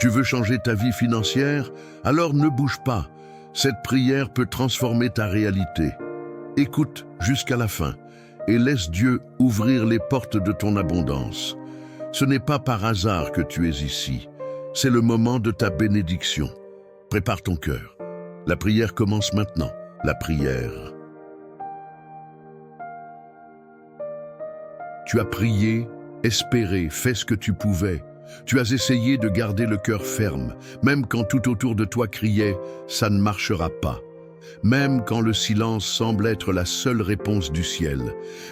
Tu veux changer ta vie financière? Alors ne bouge pas. Cette prière peut transformer ta réalité. Écoute jusqu'à la fin et laisse Dieu ouvrir les portes de ton abondance. Ce n'est pas par hasard que tu es ici. C'est le moment de ta bénédiction. Prépare ton cœur. La prière commence maintenant. La prière. Tu as prié, espéré, fait ce que tu pouvais. Tu as essayé de garder le cœur ferme, même quand tout autour de toi criait « ça ne marchera pas ». Même quand le silence semble être la seule réponse du ciel.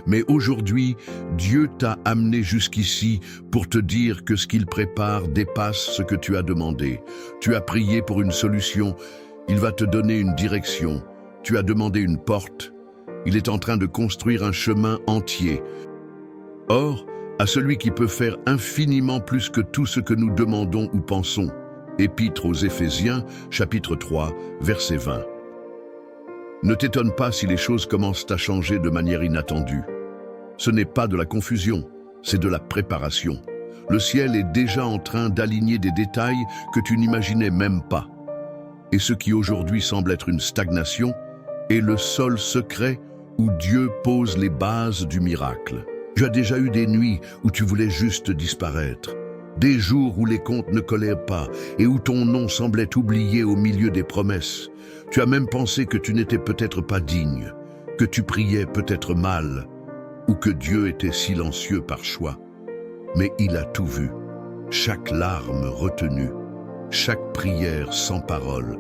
Mais aujourd'hui, Dieu t'a amené jusqu'ici pour te dire que ce qu'il prépare dépasse ce que tu as demandé. Tu as prié pour une solution, il va te donner une direction. Tu as demandé une porte, il est en train de construire un chemin entier. Or, à celui qui peut faire infiniment plus que tout ce que nous demandons ou pensons. Épître aux Éphésiens, chapitre 3, verset 20. Ne t'étonne pas si les choses commencent à changer de manière inattendue. Ce n'est pas de la confusion, c'est de la préparation. Le ciel est déjà en train d'aligner des détails que tu n'imaginais même pas. Et ce qui aujourd'hui semble être une stagnation est le sol secret où Dieu pose les bases du miracle. Tu as déjà eu des nuits où tu voulais juste disparaître, des jours où les comptes ne collaient pas et où ton nom semblait oublié au milieu des promesses. Tu as même pensé que tu n'étais peut-être pas digne, que tu priais peut-être mal, ou que Dieu était silencieux par choix. Mais il a tout vu, chaque larme retenue, chaque prière sans parole,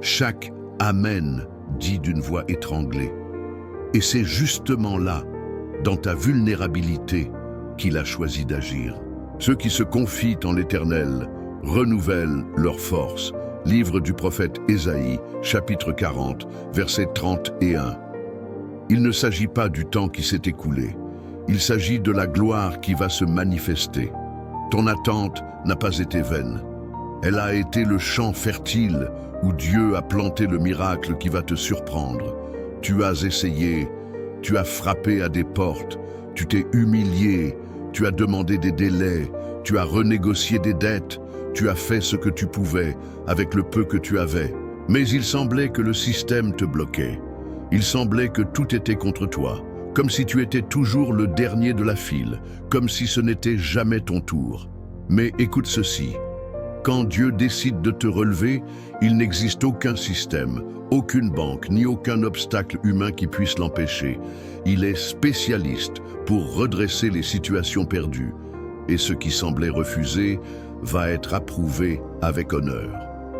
chaque « Amen » dit d'une voix étranglée. Et c'est justement là, dans ta vulnérabilité, qu'il a choisi d'agir. Ceux qui se confient en l'Éternel renouvellent leur force. Livre du prophète Ésaïe, chapitre 40, versets 30 et 1. Il ne s'agit pas du temps qui s'est écoulé. Il s'agit de la gloire qui va se manifester. Ton attente n'a pas été vaine. Elle a été le champ fertile où Dieu a planté le miracle qui va te surprendre. Tu as essayé, tu as frappé à des portes, tu t'es humilié, tu as demandé des délais, tu as renégocié des dettes, tu as fait ce que tu pouvais avec le peu que tu avais. Mais il semblait que le système te bloquait. Il semblait que tout était contre toi, comme si tu étais toujours le dernier de la file, comme si ce n'était jamais ton tour. Mais écoute ceci. Quand Dieu décide de te relever, il n'existe aucun système, aucune banque, ni aucun obstacle humain qui puisse l'empêcher. Il est spécialiste pour redresser les situations perdues. Et ce qui semblait refusé va être approuvé avec honneur.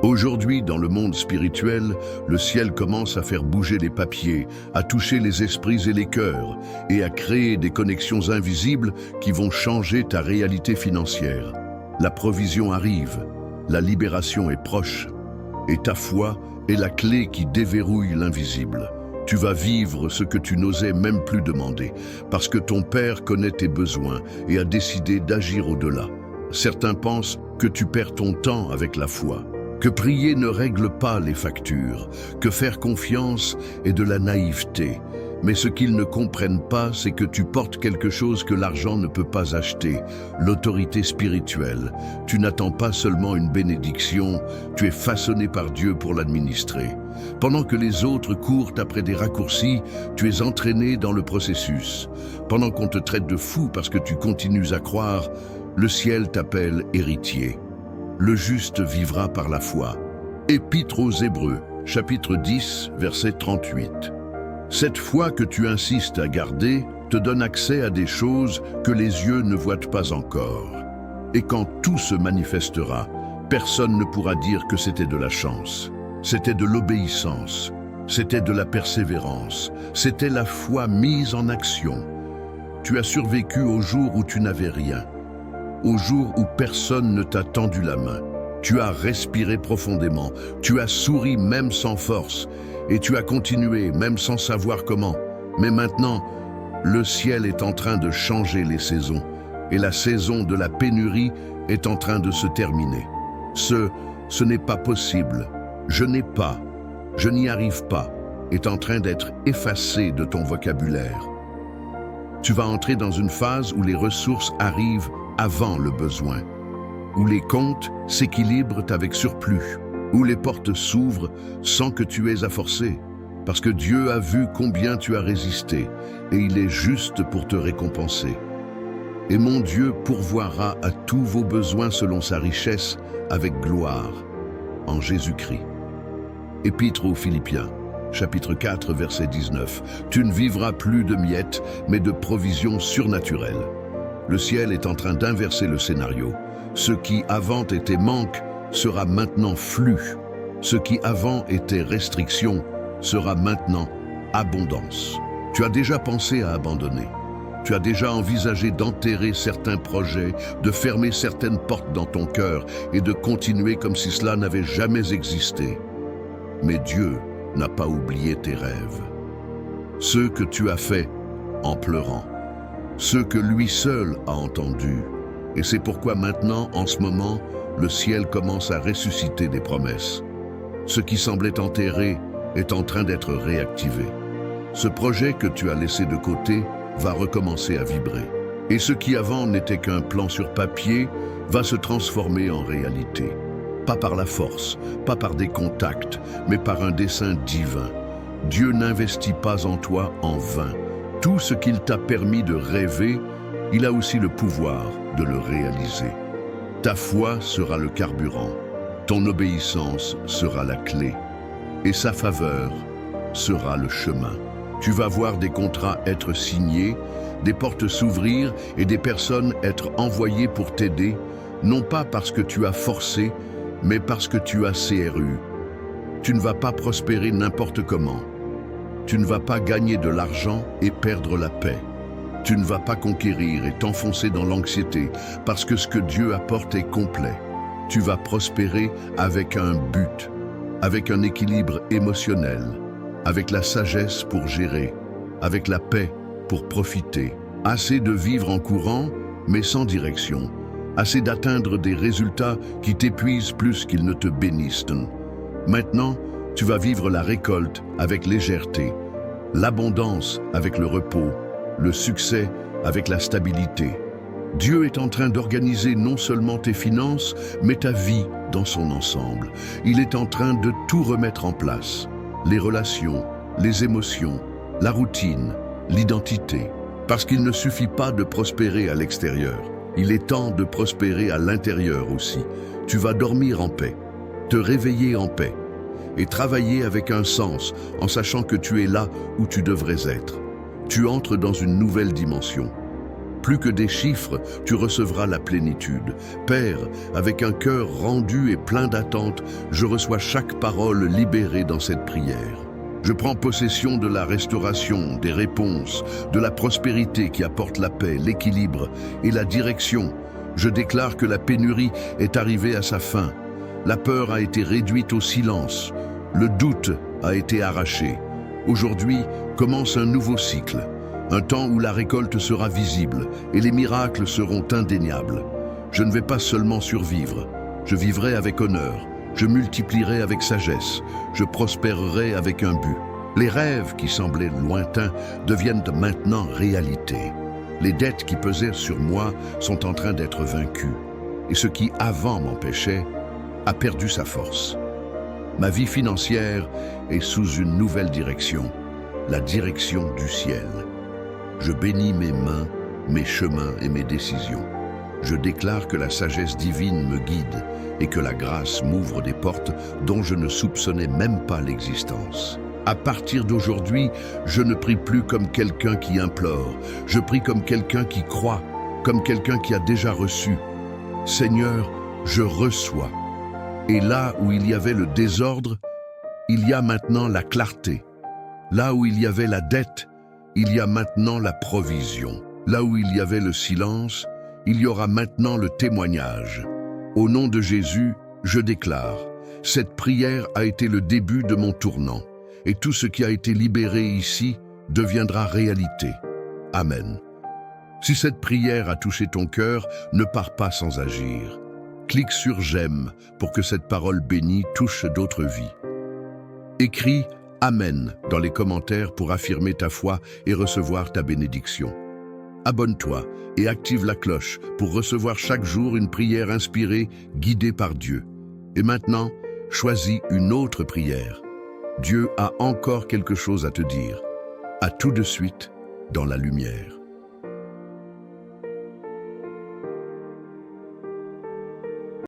Aujourd'hui, dans le monde spirituel, le ciel commence à faire bouger les papiers, à toucher les esprits et les cœurs, et à créer des connexions invisibles qui vont changer ta réalité financière. La provision arrive, la libération est proche, et ta foi est la clé qui déverrouille l'invisible. Tu vas vivre ce que tu n'osais même plus demander, parce que ton Père connaît tes besoins et a décidé d'agir au-delà. Certains pensent que tu perds ton temps avec la foi, que prier ne règle pas les factures, que faire confiance est de la naïveté. Mais ce qu'ils ne comprennent pas, c'est que tu portes quelque chose que l'argent ne peut pas acheter, l'autorité spirituelle. Tu n'attends pas seulement une bénédiction, tu es façonné par Dieu pour l'administrer. Pendant que les autres courent après des raccourcis, tu es entraîné dans le processus. Pendant qu'on te traite de fou parce que tu continues à croire, le ciel t'appelle héritier. Le juste vivra par la foi. Épître aux Hébreux, chapitre 10, verset 38. Cette foi que tu insistes à garder te donne accès à des choses que les yeux ne voient pas encore. Et quand tout se manifestera, personne ne pourra dire que c'était de la chance. C'était de l'obéissance, c'était de la persévérance, c'était la foi mise en action. Tu as survécu au jour où tu n'avais rien, au jour où personne ne t'a tendu la main. Tu as respiré profondément, tu as souri même sans force, et tu as continué même sans savoir comment. Mais maintenant, le ciel est en train de changer les saisons, et la saison de la pénurie est en train de se terminer. Ce n'est pas possible, je n'ai pas, je n'y arrive pas, est en train d'être effacé de ton vocabulaire. Tu vas entrer dans une phase où les ressources arrivent avant le besoin, où les comptes s'équilibrent avec surplus, où les portes s'ouvrent sans que tu aies à forcer, parce que Dieu a vu combien tu as résisté, et il est juste pour te récompenser. Et mon Dieu pourvoira à tous vos besoins selon sa richesse, avec gloire, en Jésus-Christ. Épître aux Philippiens, chapitre 4, verset 19. Tu ne vivras plus de miettes, mais de provisions surnaturelles. Le ciel est en train d'inverser le scénario. Ce qui avant était manque sera maintenant flux. Ce qui avant était restriction sera maintenant abondance. Tu as déjà pensé à abandonner. Tu as déjà envisagé d'enterrer certains projets, de fermer certaines portes dans ton cœur et de continuer comme si cela n'avait jamais existé. Mais Dieu n'a pas oublié tes rêves. Ceux que tu as faits en pleurant. Ceux que lui seul a entendus. Et c'est pourquoi maintenant, en ce moment, le ciel commence à ressusciter des promesses. Ce qui semblait enterré est en train d'être réactivé. Ce projet que tu as laissé de côté va recommencer à vibrer. Et ce qui avant n'était qu'un plan sur papier va se transformer en réalité. Pas par la force, pas par des contacts, mais par un dessein divin. Dieu n'investit pas en toi en vain. Tout ce qu'il t'a permis de rêver, il a aussi le pouvoir de le réaliser. Ta foi sera le carburant, ton obéissance sera la clé, et sa faveur sera le chemin. Tu vas voir des contrats être signés, des portes s'ouvrir et des personnes être envoyées pour t'aider, non pas parce que tu as forcé, mais parce que tu as CRU. Tu ne vas pas prospérer n'importe comment. Tu ne vas pas gagner de l'argent et perdre la paix. Tu ne vas pas conquérir et t'enfoncer dans l'anxiété parce que ce que Dieu apporte est complet. Tu vas prospérer avec un but, avec un équilibre émotionnel, avec la sagesse pour gérer, avec la paix pour profiter. Assez de vivre en courant, mais sans direction. Assez d'atteindre des résultats qui t'épuisent plus qu'ils ne te bénissent. Maintenant, tu vas vivre la récolte avec légèreté, l'abondance avec le repos, le succès avec la stabilité. Dieu est en train d'organiser non seulement tes finances, mais ta vie dans son ensemble. Il est en train de tout remettre en place. Les relations, les émotions, la routine, l'identité. Parce qu'il ne suffit pas de prospérer à l'extérieur. Il est temps de prospérer à l'intérieur aussi. Tu vas dormir en paix, te réveiller en paix et travailler avec un sens en sachant que tu es là où tu devrais être. Tu entres dans une nouvelle dimension. Plus que des chiffres, tu recevras la plénitude. Père, avec un cœur rendu et plein d'attente, je reçois chaque parole libérée dans cette prière. Je prends possession de la restauration, des réponses, de la prospérité qui apporte la paix, l'équilibre et la direction. Je déclare que la pénurie est arrivée à sa fin. La peur a été réduite au silence. Le doute a été arraché. Aujourd'hui commence un nouveau cycle. Un temps où la récolte sera visible et les miracles seront indéniables. Je ne vais pas seulement survivre, je vivrai avec honneur, je multiplierai avec sagesse, je prospérerai avec un but. Les rêves qui semblaient lointains deviennent maintenant réalité. Les dettes qui pesaient sur moi sont en train d'être vaincues. Et ce qui avant m'empêchait a perdu sa force. Ma vie financière est sous une nouvelle direction, la direction du ciel. Je bénis mes mains, mes chemins et mes décisions. Je déclare que la sagesse divine me guide et que la grâce m'ouvre des portes dont je ne soupçonnais même pas l'existence. À partir d'aujourd'hui, je ne prie plus comme quelqu'un qui implore. Je prie comme quelqu'un qui croit, comme quelqu'un qui a déjà reçu. Seigneur, je reçois. Et là où il y avait le désordre, il y a maintenant la clarté. Là où il y avait la dette, il y a maintenant la provision. Là où il y avait le silence, il y aura maintenant le témoignage. Au nom de Jésus, je déclare, cette prière a été le début de mon tournant, et tout ce qui a été libéré ici deviendra réalité. Amen. Si cette prière a touché ton cœur, ne pars pas sans agir. Clique sur j'aime pour que cette parole bénie touche d'autres vies. Écris Amen dans les commentaires pour affirmer ta foi et recevoir ta bénédiction. abonne-toi et active la cloche pour recevoir chaque jour une prière inspirée, guidée par Dieu. Et maintenant, choisis une autre prière. Dieu a encore quelque chose à te dire. À tout de suite dans la lumière.